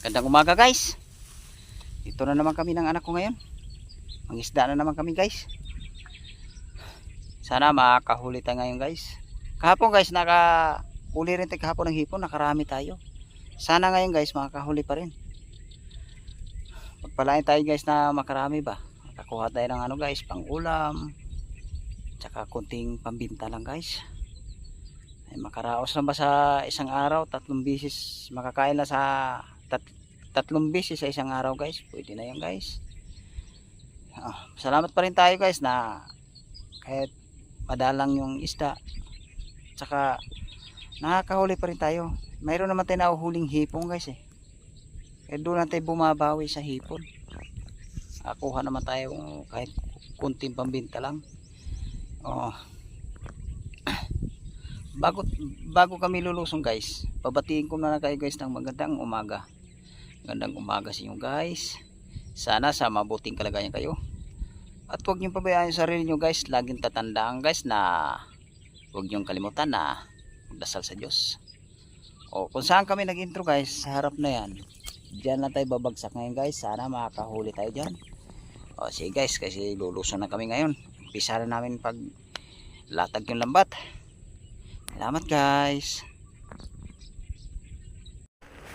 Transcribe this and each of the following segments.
Gandang umaga guys. Dito na naman kami ng anak ko ngayon. Mangisda na naman kami guys. Sana makahuli tayo ngayon guys. Kahapon guys nakahuli rin tayo kahapon ng hipon. Nakarami tayo. Sana ngayon guys makahuli pa rin. Pagpalain tayo guys na makarami ba. Makakuha tayo ng ano guys, pang ulam. Tsaka kunting pambinta lang guys. Ay, makaraos na ba sa isang araw? 3 bisis makakain na sa 3 bisis sa isang araw guys. Pwede na yan guys. Salamat pa rin tayo guys na kahit madalang yung isda, tsaka nakakahuli pa rin tayo. Mayroon naman tayo nahuhuling hipon guys eh. Kaya doon natin bumabawi sa hipon. Kuha naman tayo kahit kunting pambinta lang. Bago kami lulusong guys, babatiin ko na kayo guys ng magandang umaga. Magandang umaga sa inyo guys. Sana sa mabuting kalagayan kayo. At huwag niyong pabayaan yung sarili nyo guys. Laging tatandaan guys na huwag niyong kalimutan na magdasal sa Diyos. Kung saan kami nag-intro guys, sa harap na yan. Diyan lang tayo babagsak ngayon guys. Sana makakahuli tayo dyan. Sige guys, kasi lulusong na kami ngayon. Umpisa na namin pag latag yung lambat. Salamat guys.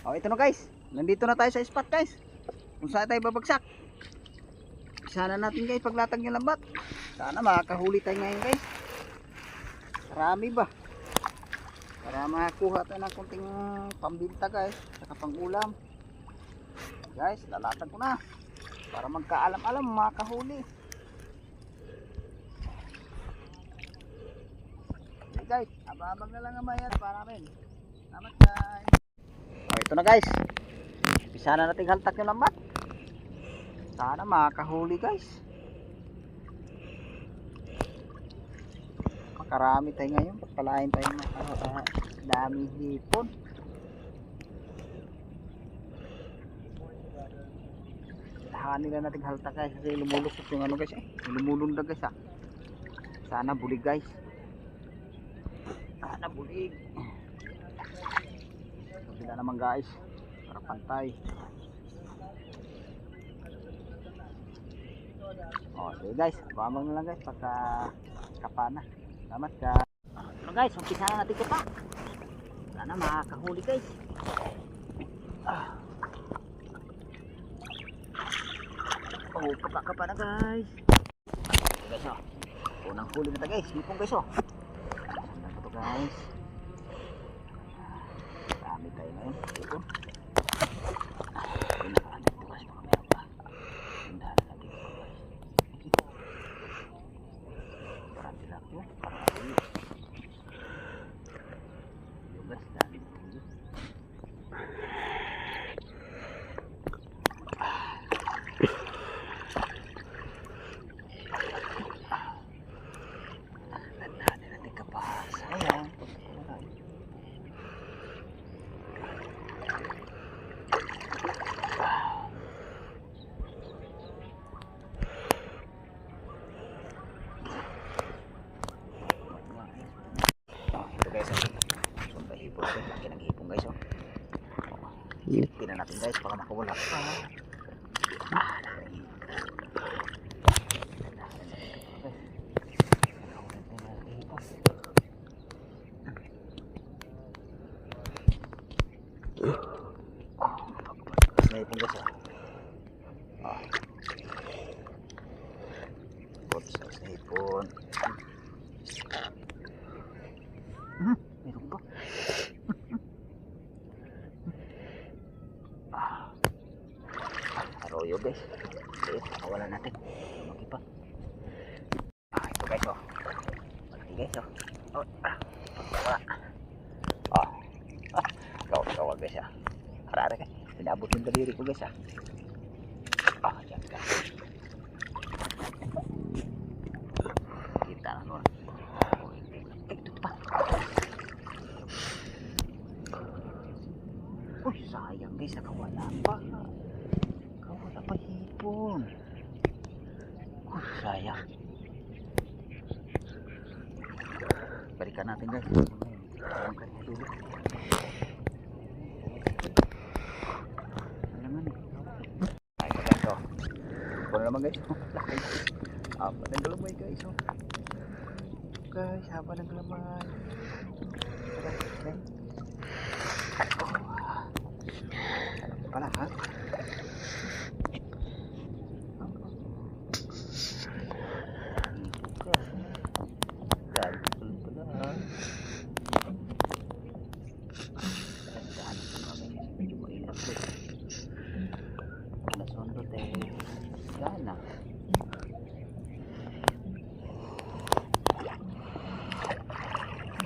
Ito na guys. Nandito na tayo sa spot guys. Kung saan tayo babagsak. Sana natin guys paglatag yung lambat. Sana makakahuli tayo ngayon guys. Marami ba? Para makakuha tayo ng kunting pambinta guys. Saka pang ulam. Guys, lalatag ko na. Para magkaalam-alam makakahuli. Okay guys, abang na lang ang mayat para namin. Salamat guys. Ito na guys. Umpisa na natin haltak yung lambat. Sana makakahuli guys. Makarami tayo ngayon. Pagpalain tayo ng daming hipon. Tahan nila natin haltak guys. Kasi lumulusot yung ano guys eh. Lumulundag guys ah. Sana bulig guys. Sana bulig. Sila naman guys. Para pantay. Okay guys, abang na lang guys pagka kapana. Salamat guys. Ito guys, umpisa na natin kapa. Sana makakahuli guys. Pakakapa na guys. Okay guys unang huli na ito guys. Hipong guys Sandang ko ito guys. Dami tayo ngayon. Hipong. Tingnan natin guys, baka makawala pa. Naipon guys naipon. Meron ba? Arroyo guys. Okay, pakawalan natin. Lumaki pa. Ito guys malaki guys pagkawala. Kawal guys Harara guys. Pinabot yung daliri ko guys yan guys. Kita na nun. Ito pa. Uy, sayang guys, nakawala pa. Kawala pa hipon. Uy, sayang. Balikan natin guys. Ang kanya dulu. naman guys. Haba ng galamay guys. Oh. Guys, haba ng galamay. Okay. Oh. Ano pala ha?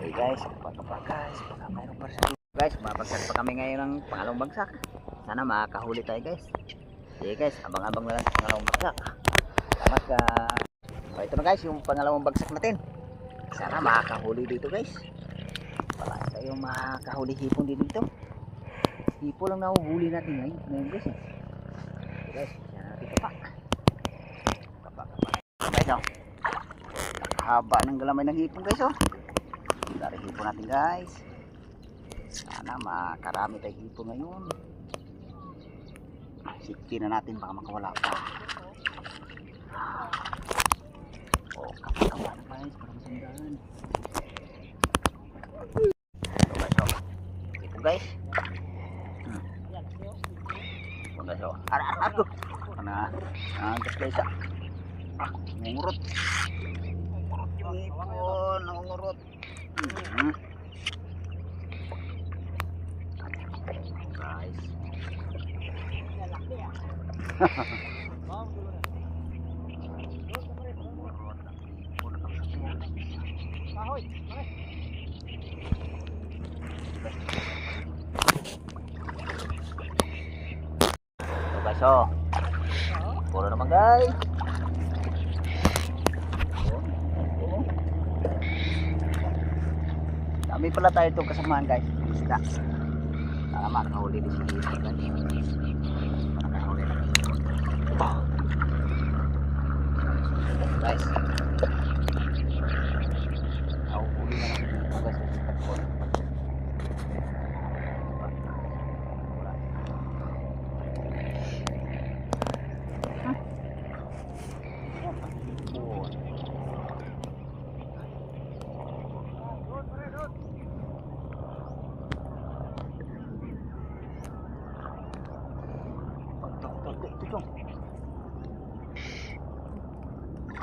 Okay guys, baka mayroon pa sa guys, mapagsak pa kami ngayon ng pangalawang bagsak. Sana makakahuli tayo guys. Sige guys, abang-abang na lang sa pangalawang bagsak. Salamat ka. So, ito na guys, yung pangalawang bagsak natin. Sana makakahuli dito guys. Wala tayong makakahuli hipon dito. Hipon lang nahuhuli natin ngayon guys. Okay guys, yan natin kapak. Kapak. Guys oh. Haba ng galamay ng hipon guys oh. Dari hipon natin guys. Sana makarami tayo hipon ngayon. Sikti na natin baka makawala pa. Oh, kapakawa na guys para masandaan. So guys oh. Hipon guys. Hipon guys oh. Aduh. Karena angkat guys ah. Ngurut. Yung hipon ngurut. Guys. Guys, oh. Puro naman guys. Dami pala tayo itong kasamaan guys. Isda. Para makahuli din si Hipon guys. Para makahuli na. Guys. Nakahuli na lang guys.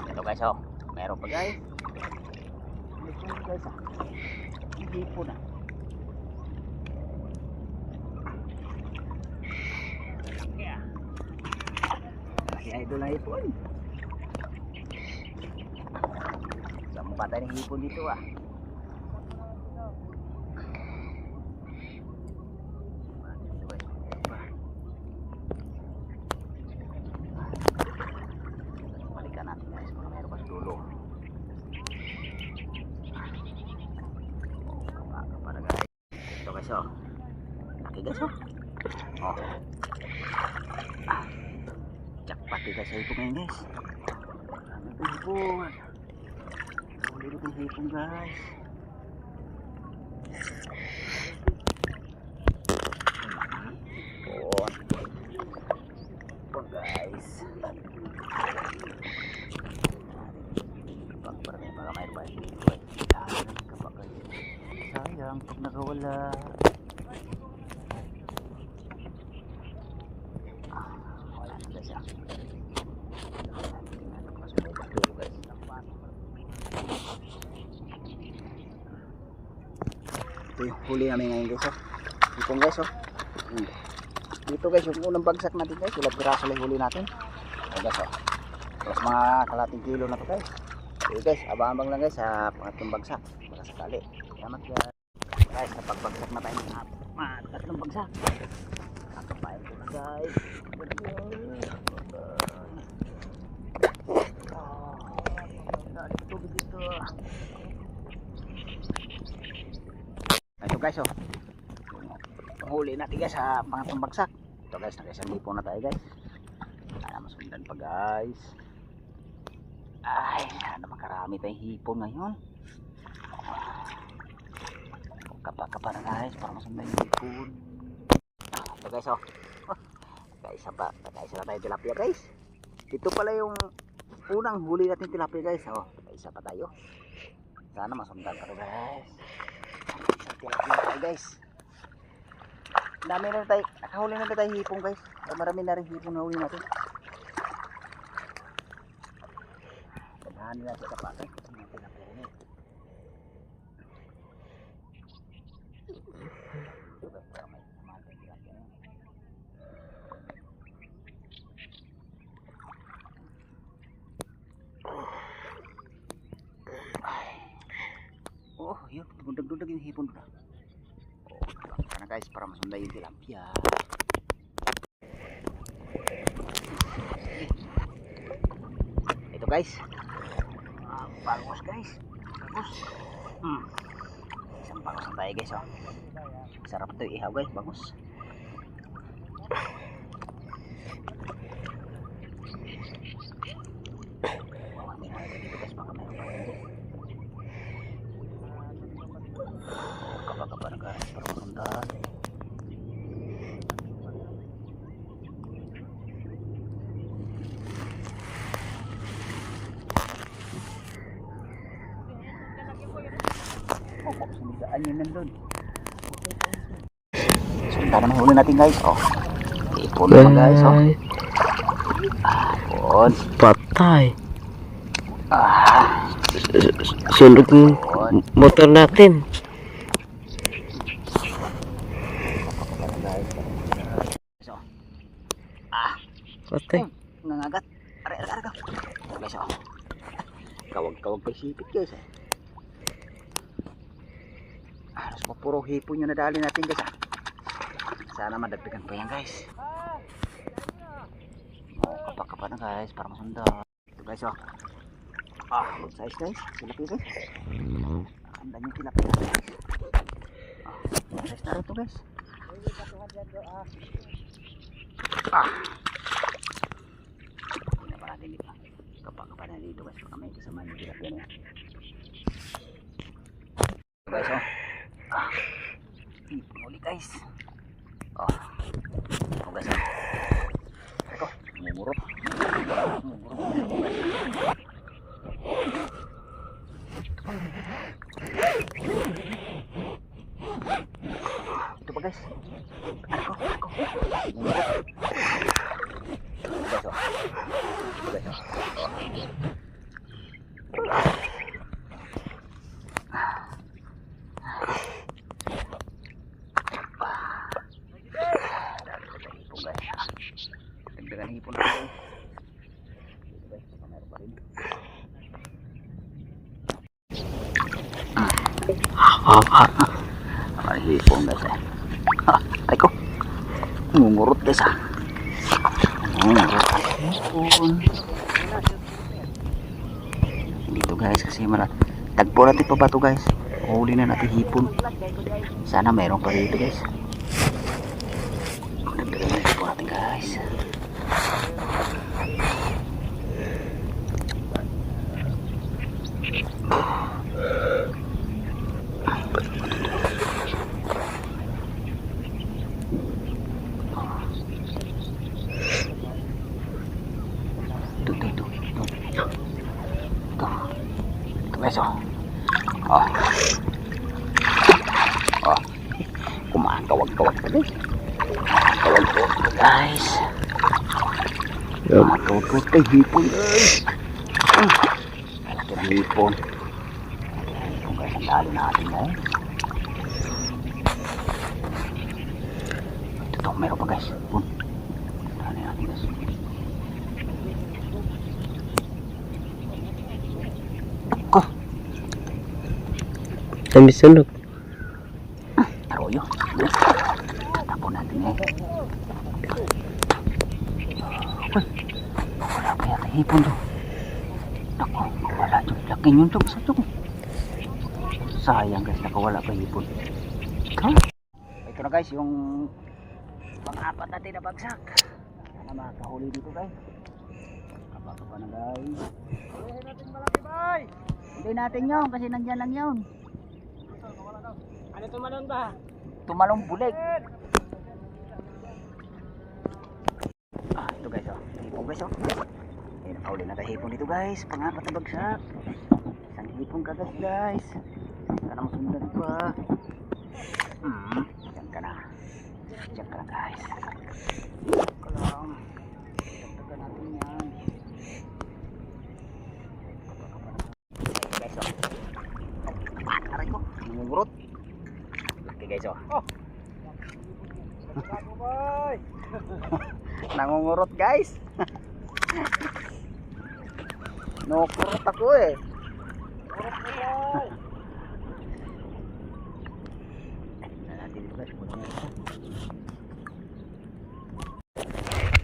Ito guys oh, meron pa guys. Ito guys ah. Hindi po na. Si idol na hipon. Sampa tayo ng hipon dito ah. Guys oh. Laki guys oh. Oh. Jakpati guys ito ngayon guys. Ano ito hipon? Huli ito hipon guys. Hipon. Hipon guys. Pagparami para mayroon pa hipon. Sayang pag nakawala. Wala na guys ah. Ito yung huli namin ngayon guys oh. Hipon guys oh. Dito guys yung unang bagsak natin guys. Ilang piraso lang huli natin. Ayan guys oh. Tapos mga kalating kilo na to guys. Okay guys, abang-abang lang guys sa pangatlong bagsak. Baka sakali. Salamat guys. Guys, napagbagsak na tayo ng tatlong bagsak. Kakapain ko na guys. Dali tubig dito. Ito guys oh. Huli natin guys sa pangatlong bagsak. Ito guys, nakaisang hipon na tayo guys. Sana masundan pa guys. Ay, sana makarami tayong hipon ngayon. Kapa na guys para masundan yung hipon. Ito guys oh. Nakaisa na tayo tilapia guys. Ito pala yung unang huli natin tilapia guys. Oh, isa pa tayo. Sana masundan ka guys. Isang tilapia tayo guys. Dami na tayo. Nakahuli na tayo hipong guys. Marami na rin hipong na huli natin. Daghanin natin sa pakay. Tilapia rin eh. Oh, yun, dundag-dundag yung hipon na. Oh, kapag na guys, para masunday yung tilapia. Ito guys. Bagus guys. Bagus. Isang bagus na tayo guys, oh. Sarap ito ihaw guys, bagus. Sumidaan yun nandun. Sundan naman huli natin guys. Oh. Ipon naman guys. Oh. Ipon. Patay. Ah. Sunog yung motor natin. So. Ah. Patay. Nangagat. Aray. Guys, oh. Kawag-kawag pa sipit guys. Halos pa puro hipon yung nadali natin guys. Sana madagdagan pa yan guys. Kapak-kapak na guys para masunda. Ito guys, oh. Good size guys. Tilapia guys. Ang dami tilapia guys. Good size na rin ito guys. Hindi na pa natin dito. Kapak-kapak na dito guys. Baka may kasama yung tilapia na yan. Ito guys, oh. Hipon ulit guys. Oh. Ito guys, oh. Ito. Mumurot. Ito pa guys. Ako. Mumurot. Ito guys, oh. Ito guys, oh. Dagdagan hipon natin. Ito guys, meron pa rin. Ay, hipon guys eh. Ay ko. Ngungurot guys ah. Ngungurot ang hipon. Dito guys kasi tagpo natin pa ba ito guys. Huli na natin hipon. Sana meron pa dito guys. Dagdagan na hipon natin guys. Ito guys, oh. Kumakawag-kawag pa guys. Kawag-kawag pa guys. Kumakawag-kawag kay hipon guys. Malaki ang hipon. Hipon guys, ang dali natin guys. Ito, meron pa guys. Hipon. Dali natin guys. Ko. Kami sunog. Taroyo. Tapon natin eh. Wala pa yata hipon to. Naku, wala yung laki yun to. Sa to. Sayang guys, nakawala pa hipon. Ito na guys, yung pang-apat natin na bagsak. Sana makahuli dito guys. Kapag pa na guys. Hulihin natin malaki bay! Hindi natin yun kasi nandyan lang yun. Ano tumalon ba? Tumalong bulig. Ito guys, oh. Hipon guys, oh. Nakahuli na tayo hipon dito guys. Pangapat na bagsak. Isang hipon kagas guys. Sana masundan pa. Diyan ka na. Diyan ka na guys. Ka lang. Tagtagan natin yan. Guys oh. Aray ko. Nangungurot. Laki guys oh. Nangungurot guys. Nukurot ako eh.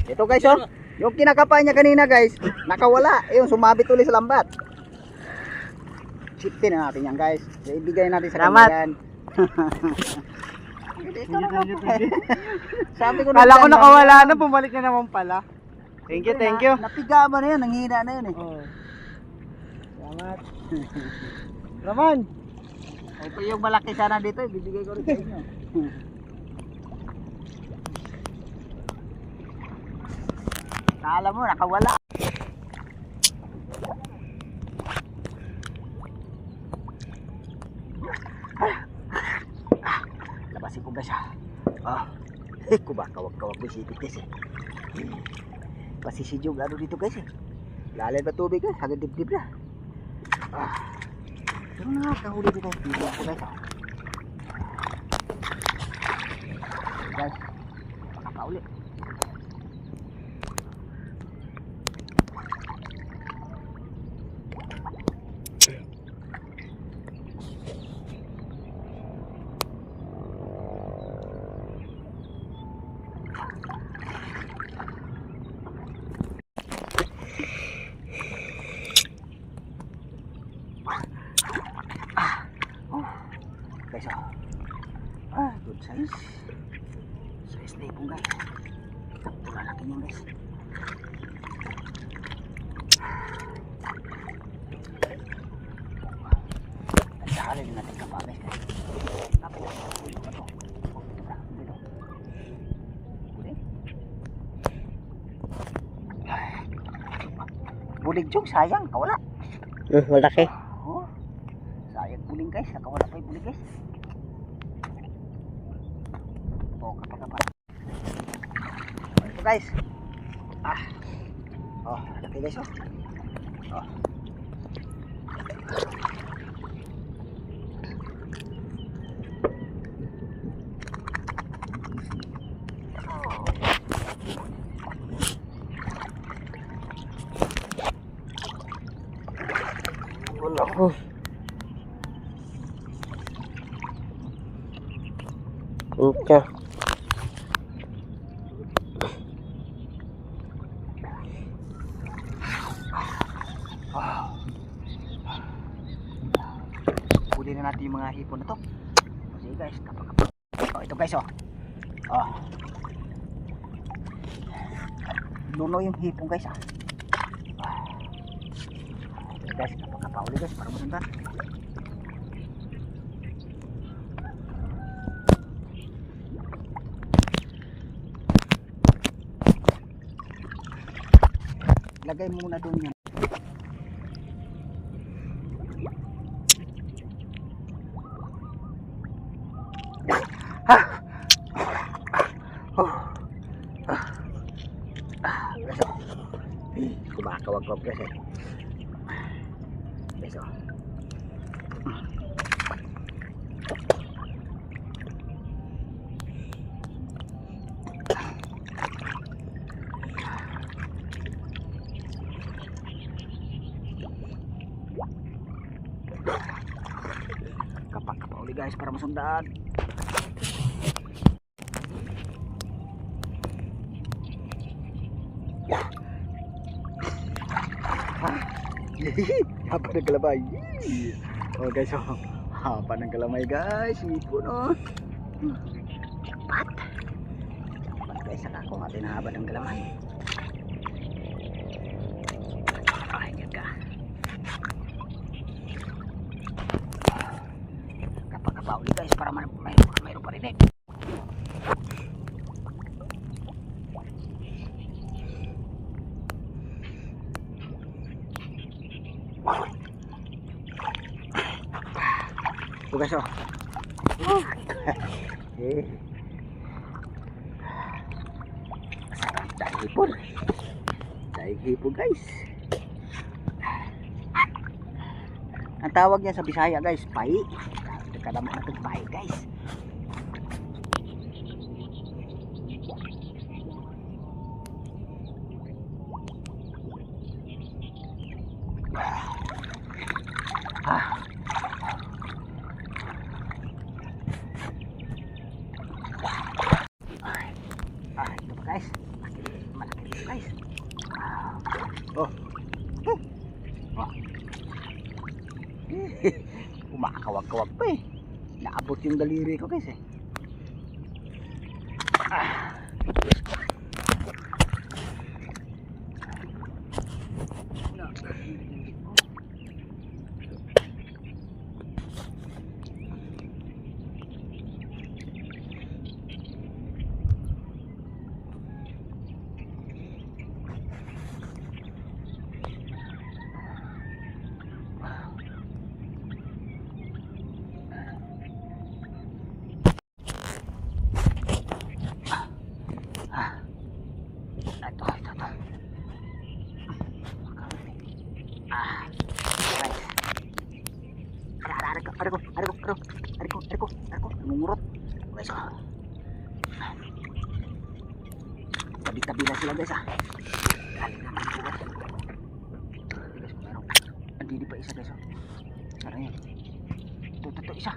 Ito guys oh. Yung kinakapay niya kanina guys, nakawala. Ayun, sumabit ulit sa lambat. Sipin na natin yan guys. Ibigay natin sa Salamat. kanya yan. Sabi ko na Kala ko dyan, nakawala na, bumalik na naman pala. Thank you, thank you. Napiga mo na yun, nanghina na yun eh. Oh. Salamat. Raman. Ito yung malaki sana dito, bibigay ko rin sa inyo. Kala mo, nakawala. Labasin ko guys ha. Kubakawag-kawag ko si Pitis eh. Pasisidyo ano dito guys eh. Lalim na tubig guys, hanggang dibdib na. Pero nakakahuli dito guys, dito ako guys. Guys, makakauli. Guys oh. Good size. Size na ipong guys. Sakto lalaki niyan guys. Tandaan din natin kapa guys. Kapit na ulo ka to. Dito. Bulig. Bulig jong sayang. Kawala. Malaki. Oh. Sayang buling guys. Nakawala pa yung bulig guys. Kapag-kapag. Ito guys. Laki guys oh. Wala ko. Okay. Huli na natin yung mga hipon na to. Sige guys, kapag ito guys oh. Luno yung hipon guys ah. Guys, kapag huli guys para masundan. Lagay mo muna doon yan. Kumakawag-kawag kasi. Beso. Kapak-kapak ulit guys para masundan. Hapa ng kalamay. Oh guys, oh. Hapa ng kalamay guys. Ipon oh. Jackpot. Jackpot guys, saka ako natin haba ng kalamay. Ay, ganda. Kapag-kapag ulit guys para mayroon pa rin eh. Ito guys oh. Sarap dahil hipon. Dahil hipon guys. Ang tawag niya sa Bisaya guys, pai. Kadama natin pai guys. Ito pa guys. Malaki dito guys. Oh. Oh. Kumakawag-kawag pa eh. Naabot yung daliri ko guys eh. Ito. Ariko. Mumurot. Guys, tabi-tabi na sila guys Galing naman ito guys. Guys, meron. Andini pa isa guys Sana yan. Ito, isa.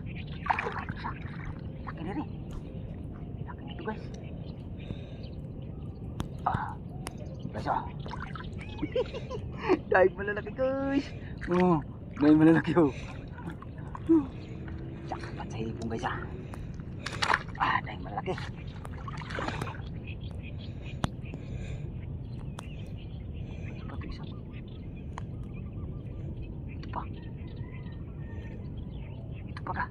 Laki na rin. Laki nito guys. Guys dahil malalaki guys. Dahil malalaki Jackpot sa hipong guys dahil malalaki. Ito pa guys.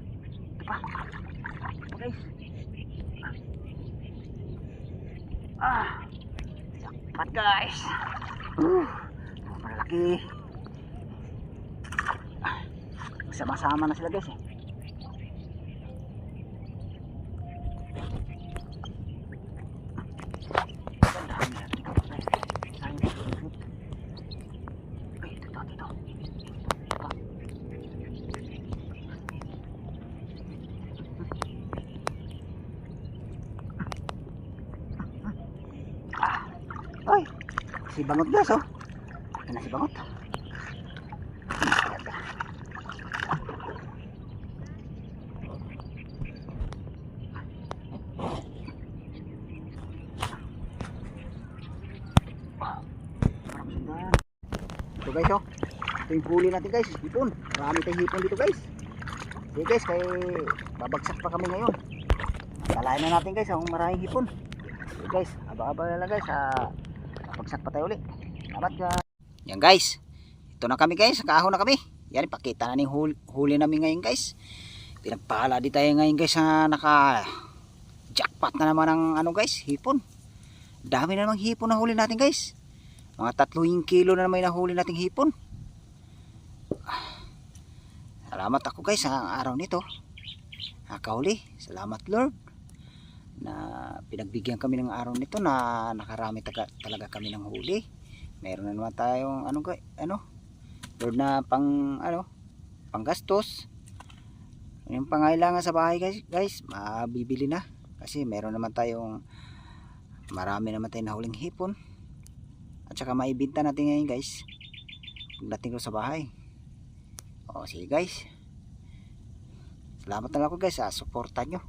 Jackpot guys. Malaki. Sama-sama na sila guys Ay, si bangot guys Ito na si bangot. Ito guys ito yung huli natin guys, hipon. Marami tayong hipon dito guys. Okay guys, kaya babagsak pa kami ngayon. Kalahin na natin guys kung maraming hipon. Okay guys, aba-aba na lang guys babagsak pa tayo ulit. Salamat guys. Yan guys, ito na kami guys, kaahon na kami. Yan, ipakita na yung huli namin ngayon guys. Pinagpala di tayo ngayon guys naka jackpot na naman ang guys, hipon. Dami na namang hipon na huli natin guys. Mga 3 kilo na naman nahuli nating hipon. Salamat ako guys sa araw nito. Nakahuli. Salamat Lord na pinagbigyan kami ng araw nito na nakarami talaga kami ng huli. Meron na naman tayong Lord na panggastos. Yung pangailangan sa bahay guys, mabibili na kasi meron naman tayong marami naman tayong nahuling hipon. At saka maibenta natin ngayon guys pagdating ko sa bahay. Sige guys, salamat na lang ako guys sa suporta nyo,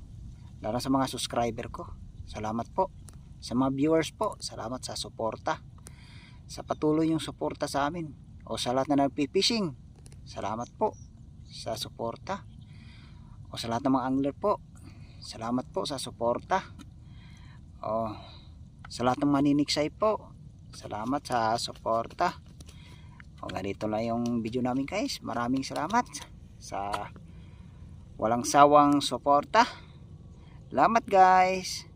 lalo sa mga subscriber ko. Salamat po sa mga viewers po. Salamat sa suporta, sa patuloy yung suporta sa amin. Sa lahat na nagpipishing, salamat po sa suporta. Sa lahat ng mga angler po, salamat po sa suporta. Sa lahat ng maniniksay po, salamat sa suporta. Ganito lang yung video namin guys. Maraming salamat sa walang sawang suporta. Salamat guys.